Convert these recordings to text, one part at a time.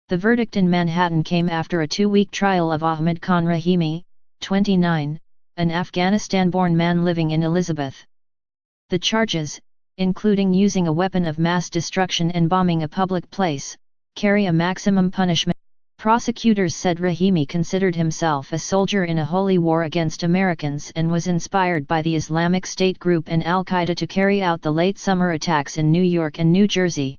The verdict in Manhattan came after a 2-week trial of Ahmed Khan Rahimi, 29, an Afghanistan-born man living in Elizabeth. The charges, including using a weapon of mass destruction and bombing a public place, carry a maximum punishment. Prosecutors said Rahimi considered himself a soldier in a holy war against Americans and was inspired by the Islamic State group and Al-Qaeda to carry out the late summer attacks in New York and New Jersey.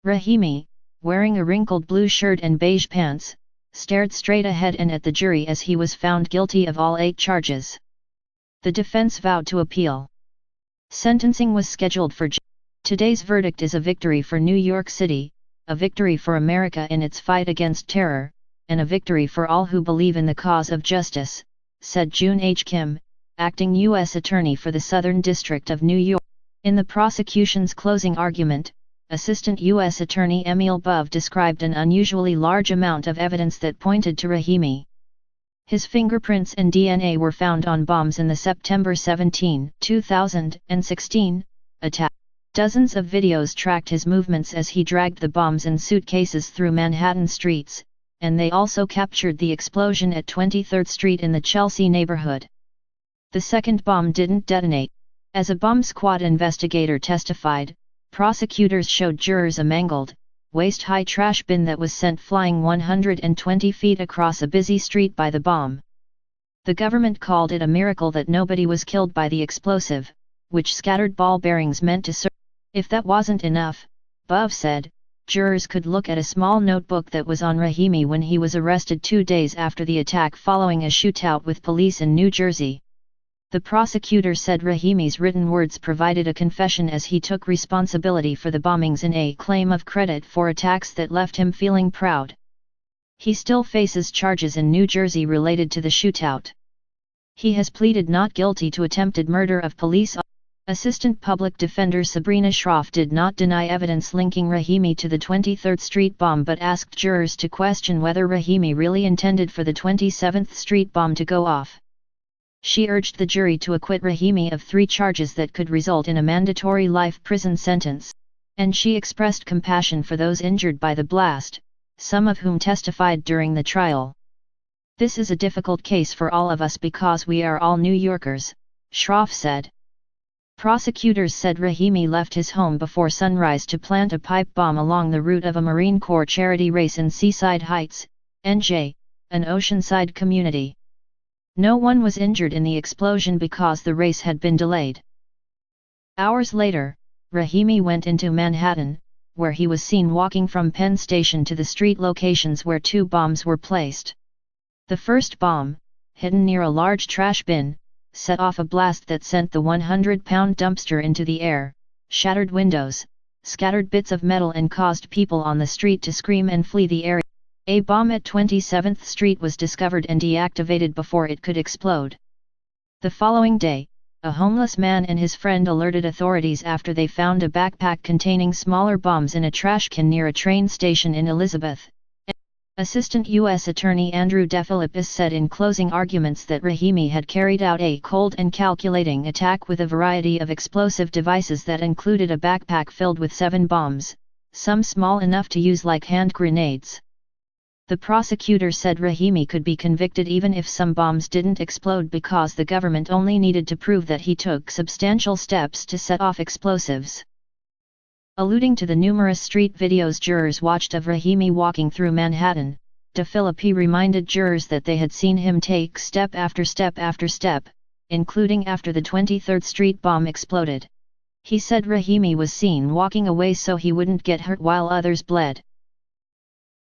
Rahimi, wearing a wrinkled blue shirt and beige pants, stared straight ahead and at the jury as he was found guilty of all 8 charges. The defense vowed to appeal. Sentencing was scheduled for June. Today's verdict is a victory for New York City, a victory for America in its fight against terror, and a victory for all who believe in the cause of justice, said June H. Kim, acting U.S. Attorney for the Southern District of New York. In the prosecution's closing argument, Assistant U.S. Attorney Emil Bove described an unusually large amount of evidence that pointed to Rahimi. His fingerprints and DNA were found on bombs in the September 17, 2016, attack. Dozens of videos tracked his movements as he dragged the bombs and suitcases through Manhattan streets, and they also captured the explosion at 23rd Street in the Chelsea neighborhood. The second bomb didn't detonate. As a bomb squad investigator testified, prosecutors showed jurors a mangled, waist-high trash bin that was sent flying 120 feet across a busy street by the bomb. The government called it a miracle that nobody was killed by the explosive, which scattered ball bearings meant to serve. If that wasn't enough, Bove said, jurors could look at a small notebook that was on Rahimi when he was arrested 2 days after the attack following a shootout with police in New Jersey. The prosecutor said Rahimi's written words provided a confession as he took responsibility for the bombings and a claim of credit for attacks that left him feeling proud. He still faces charges in New Jersey related to the shootout. He has pleaded not guilty to attempted murder of police. Assistant Public Defender Sabrina Shroff did not deny evidence linking Rahimi to the 23rd Street bomb but asked jurors to question whether Rahimi really intended for the 27th Street bomb to go off. She urged the jury to acquit Rahimi of 3 charges that could result in a mandatory life prison sentence, and she expressed compassion for those injured by the blast, some of whom testified during the trial. "This is a difficult case for all of us because we are all New Yorkers," Shroff said. Prosecutors said Rahimi left his home before sunrise to plant a pipe bomb along the route of a Marine Corps charity race in Seaside Heights, NJ, an oceanside community. No one was injured in the explosion because the race had been delayed. Hours later, Rahimi went into Manhattan, where he was seen walking from Penn Station to the street locations where 2 bombs were placed. The first bomb, hidden near a large trash bin, set off a blast that sent the 100-pound dumpster into the air, shattered windows, scattered bits of metal and caused people on the street to scream and flee the area. A bomb at 27th Street was discovered and deactivated before it could explode. The following day, a homeless man and his friend alerted authorities after they found a backpack containing smaller bombs in a trash can near a train station in Elizabeth. Assistant U.S. Attorney Andrew DeFilippis said in closing arguments that Rahimi had carried out a cold and calculating attack with a variety of explosive devices that included a backpack filled with 7 bombs, some small enough to use like hand grenades. The prosecutor said Rahimi could be convicted even if some bombs didn't explode because the government only needed to prove that he took substantial steps to set off explosives. Alluding to the numerous street videos jurors watched of Rahimi walking through Manhattan, DeFilippi reminded jurors that they had seen him take step after step after step, including after the 23rd Street bomb exploded. He said Rahimi was seen walking away so he wouldn't get hurt while others bled.